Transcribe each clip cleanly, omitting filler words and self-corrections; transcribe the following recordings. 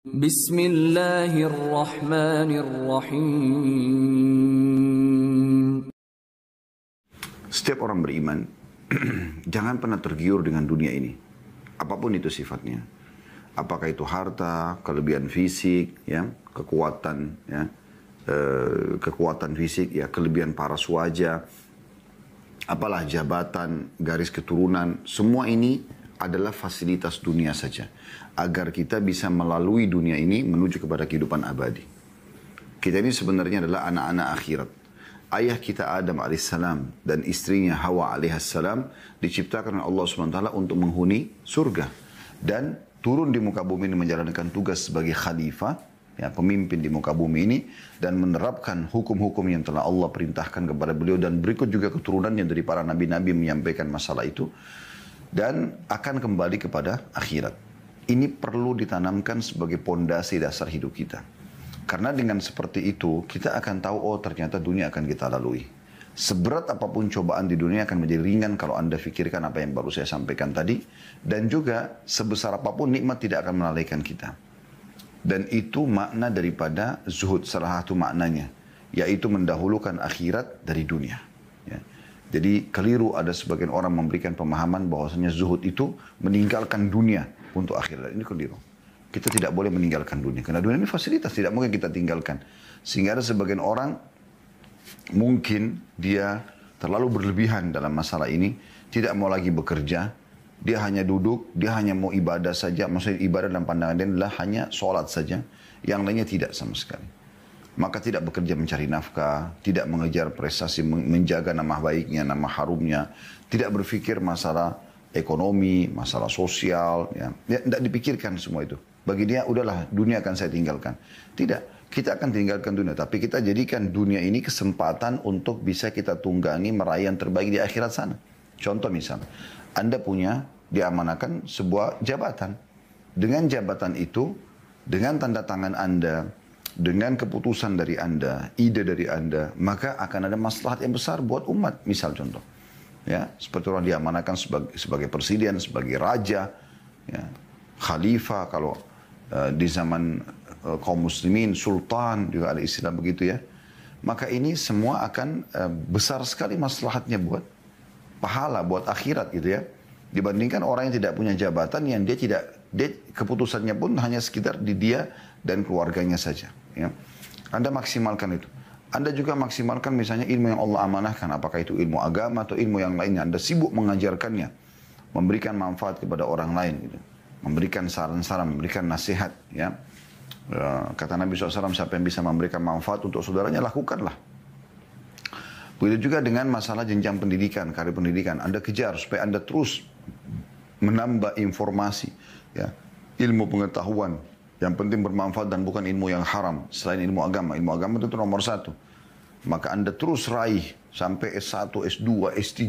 Bismillahirrahmanirrahim. Setiap orang beriman, jangan pernah tergiur dengan dunia ini. Apapun itu sifatnya. Apakah itu harta, kelebihan fisik, ya, kekuatan fisik, ya, kelebihan paras wajah, apalah jabatan, garis keturunan, semua ini adalah fasilitas dunia saja. Agar kita bisa melalui dunia ini menuju kepada kehidupan abadi. Kita ini sebenarnya adalah anak-anak akhirat. Ayah kita Adam alaihissalam dan istrinya Hawa alaihissalam diciptakan oleh Allah SWT untuk menghuni surga. Dan turun di muka bumi ini menjalankan tugas sebagai khalifah, ya, pemimpin di muka bumi ini, dan menerapkan hukum-hukum yang telah Allah perintahkan kepada beliau, dan berikut juga keturunannya dari para nabi-nabi menyampaikan masalah itu, dan akan kembali kepada akhirat. Ini perlu ditanamkan sebagai pondasi dasar hidup kita. Karena dengan seperti itu, kita akan tahu, oh ternyata dunia akan kita lalui. Seberat apapun cobaan di dunia akan menjadi ringan kalau Anda fikirkan apa yang baru saya sampaikan tadi. Dan juga sebesar apapun nikmat tidak akan melalaikan kita. Dan itu makna daripada zuhud, salah satu maknanya, yaitu mendahulukan akhirat dari dunia. Ya. Jadi keliru ada sebagian orang memberikan pemahaman bahwasanya zuhud itu meninggalkan dunia untuk akhirat. Ini keliru. Kita tidak boleh meninggalkan dunia, karena dunia ini fasilitas, tidak mungkin kita tinggalkan. Sehingga ada sebagian orang mungkin dia terlalu berlebihan dalam masalah ini, tidak mau lagi bekerja. Dia hanya duduk, dia hanya mau ibadah saja. Maksudnya ibadah dalam pandangan dia adalah hanya sholat saja. Yang lainnya tidak sama sekali. Maka tidak bekerja mencari nafkah, tidak mengejar prestasi, menjaga nama baiknya, nama harumnya. Tidak berpikir masalah ekonomi, masalah sosial. Ya, tidak dipikirkan semua itu. Bagi dia, udahlah dunia akan saya tinggalkan. Tidak, kita akan tinggalkan dunia. Tapi kita jadikan dunia ini kesempatan untuk bisa kita tunggangi meraih yang terbaik di akhirat sana. Contoh misal, Anda punya, diamanakan sebuah jabatan. Dengan jabatan itu, dengan tanda tangan Anda, dengan keputusan dari Anda, ide dari Anda, maka akan ada maslahat yang besar buat umat. Misal contoh, ya, seperti orang diamanakan sebagai presiden, sebagai raja, ya, khalifah, kalau di zaman kaum muslimin, sultan, juga ada istilah begitu ya. Maka ini semua akan besar sekali maslahatnya buat pahala, buat akhirat gitu ya. Dibandingkan orang yang tidak punya jabatan, yang dia keputusannya pun hanya sekitar di dia dan keluarganya saja. Ya. Anda maksimalkan itu. Anda juga maksimalkan misalnya ilmu yang Allah amanahkan, apakah itu ilmu agama atau ilmu yang lainnya. Anda sibuk mengajarkannya, memberikan manfaat kepada orang lain, gitu. Memberikan saran-saran, memberikan nasihat. Ya. Kata Nabi SAW, siapa yang bisa memberikan manfaat untuk saudaranya, lakukanlah. Begitu juga dengan masalah jenjang pendidikan, karir pendidikan. Anda kejar supaya Anda terus menambah informasi, ya, ilmu pengetahuan yang penting bermanfaat dan bukan ilmu yang haram. Selain ilmu agama itu nomor satu. Maka Anda terus raih sampai S1, S2, S3,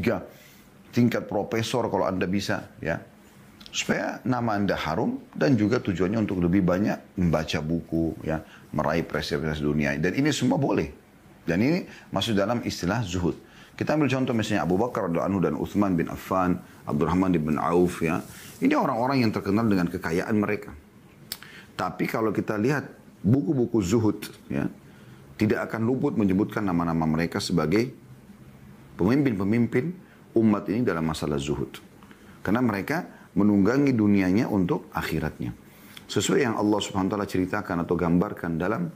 tingkat profesor kalau Anda bisa, ya. Supaya nama Anda harum dan juga tujuannya untuk lebih banyak membaca buku, ya, meraih prestasi dunia. Dan ini semua boleh. Dan ini masuk dalam istilah zuhud. Kita ambil contoh misalnya Abu Bakar radhiyallahu anhu dan Uthman bin Affan, Abdurrahman bin Auf, ya. Ini orang-orang yang terkenal dengan kekayaan mereka. Tapi kalau kita lihat buku-buku zuhud, ya, tidak akan luput menyebutkan nama-nama mereka sebagai pemimpin-pemimpin umat ini dalam masalah zuhud. Karena mereka menunggangi dunianya untuk akhiratnya. Sesuai yang Allah Subhanahu wa taala ceritakan atau gambarkan dalam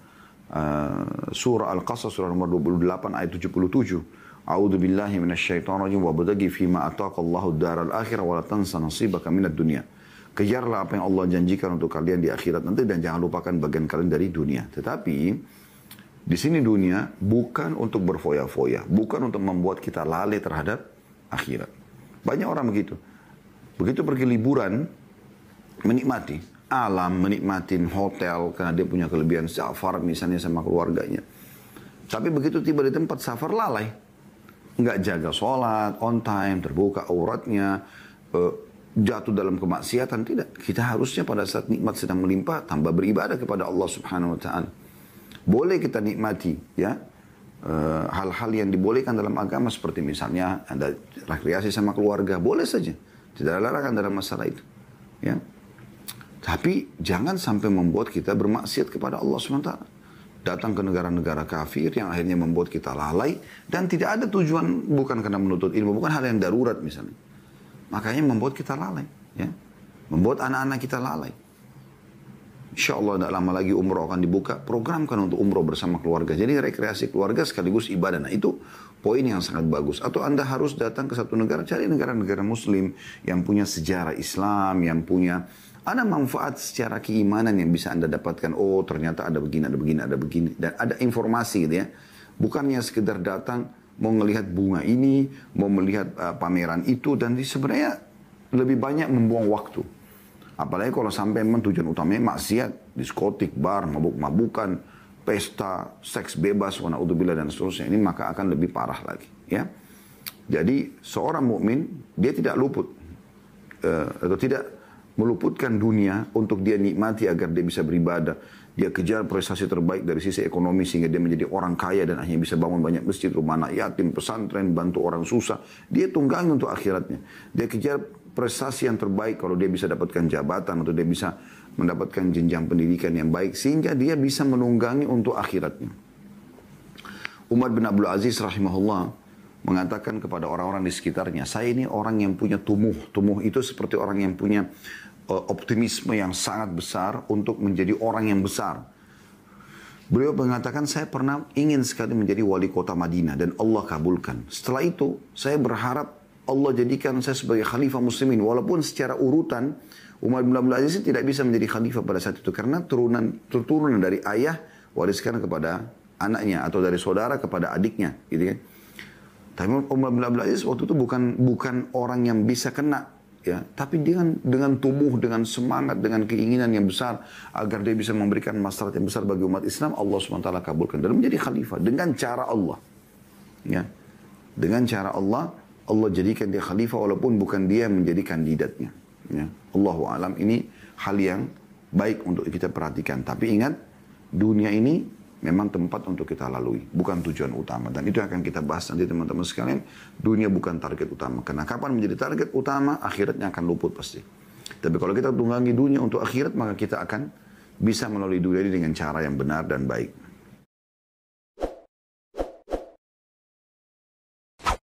surah Al-Qasas surah nomor 28 ayat 77. A'udzu billahi minasyaitonir rajim wabtaghi fima ataqallahu ad-daral akhirah wa la tansa nasibaka minad dunya. Kejarlah apa yang Allah janjikan untuk kalian di akhirat nanti dan jangan lupakan bagian kalian dari dunia. Tetapi di sini dunia bukan untuk berfoya-foya, bukan untuk membuat kita lalai terhadap akhirat. Banyak orang begitu. Begitu pergi liburan, menikmati alam, menikmatin hotel karena dia punya kelebihan safar misalnya sama keluarganya. Tapi begitu tiba di tempat safar lalai. Nggak jaga sholat, on time, terbuka auratnya, jatuh dalam kemaksiatan. Tidak. Kita harusnya pada saat nikmat sedang melimpah, tambah beribadah kepada Allah Subhanahu wa ta'ala. Boleh kita nikmati, ya, hal-hal yang dibolehkan dalam agama seperti misalnya Anda rekreasi sama keluarga, boleh saja. Tidak ada larangan dalam masalah itu. Ya. Tapi jangan sampai membuat kita bermaksiat kepada Allah SWT. Datang ke negara-negara kafir yang akhirnya membuat kita lalai. Dan tidak ada tujuan, bukan karena menuntut ilmu, bukan hal yang darurat misalnya. Makanya membuat kita lalai. Ya. Membuat anak-anak kita lalai. Insya Allah tidak lama lagi umroh akan dibuka. Programkan untuk umroh bersama keluarga. Jadi rekreasi keluarga sekaligus ibadah. Nah itu poin yang sangat bagus. Atau Anda harus datang ke satu negara, cari negara-negara muslim yang punya sejarah Islam, yang punya ada manfaat secara keimanan yang bisa Anda dapatkan. Oh ternyata ada begini, ada begini, ada begini. Dan ada informasi gitu ya. Bukannya sekedar datang, mau melihat bunga ini, mau melihat pameran itu. Dan sebenarnya lebih banyak membuang waktu. Apalagi kalau sampai memang tujuan utamanya maksiat, diskotik, bar, mabuk-mabukan, pesta, seks bebas, wana'udzubillah dan seterusnya. Ini maka akan lebih parah lagi. Ya. Jadi seorang mukmin dia tidak luput. Atau tidak meluputkan dunia untuk dia nikmati agar dia bisa beribadah. Dia kejar prestasi terbaik dari sisi ekonomi sehingga dia menjadi orang kaya dan akhirnya bisa bangun banyak masjid, rumah anak yatim, pesantren, bantu orang susah. Dia tunggangi untuk akhiratnya. Dia kejar prestasi yang terbaik kalau dia bisa dapatkan jabatan atau dia bisa mendapatkan jenjang pendidikan yang baik sehingga dia bisa menunggangi untuk akhiratnya. Umar bin Abdul Aziz rahimahullah mengatakan kepada orang-orang di sekitarnya, saya ini orang yang punya tumuh. Tumuh itu seperti orang yang punya optimisme yang sangat besar untuk menjadi orang yang besar. Beliau mengatakan, saya pernah ingin sekali menjadi wali kota Madinah dan Allah kabulkan. Setelah itu, saya berharap Allah jadikan saya sebagai khalifah muslimin. Walaupun secara urutan, Umar bin Abdul Aziz tidak bisa menjadi khalifah pada saat itu. Karena turunan dari ayah wariskan kepada anaknya. Atau dari saudara kepada adiknya. Gitu kan. Tapi Umar bin Abdul Aziz waktu itu bukan orang yang bisa kena. Ya, tapi dengan tubuh, dengan semangat, dengan keinginan yang besar agar dia bisa memberikan maslahat yang besar bagi umat Islam, Allah SWT kabulkan dan menjadi khalifah dengan cara Allah. Ya. Dengan cara Allah jadikan dia khalifah walaupun bukan dia yang menjadi kandidatnya. Ya. Allahu a'lam, ini hal yang baik untuk kita perhatikan. Tapi ingat, dunia ini memang tempat untuk kita lalui, bukan tujuan utama. Dan itu akan kita bahas nanti teman-teman sekalian. Dunia bukan target utama. Karena kapan menjadi target utama, akhiratnya akan luput pasti. Tapi kalau kita tunggangi dunia untuk akhirat, maka kita akan bisa melalui dunia ini dengan cara yang benar dan baik.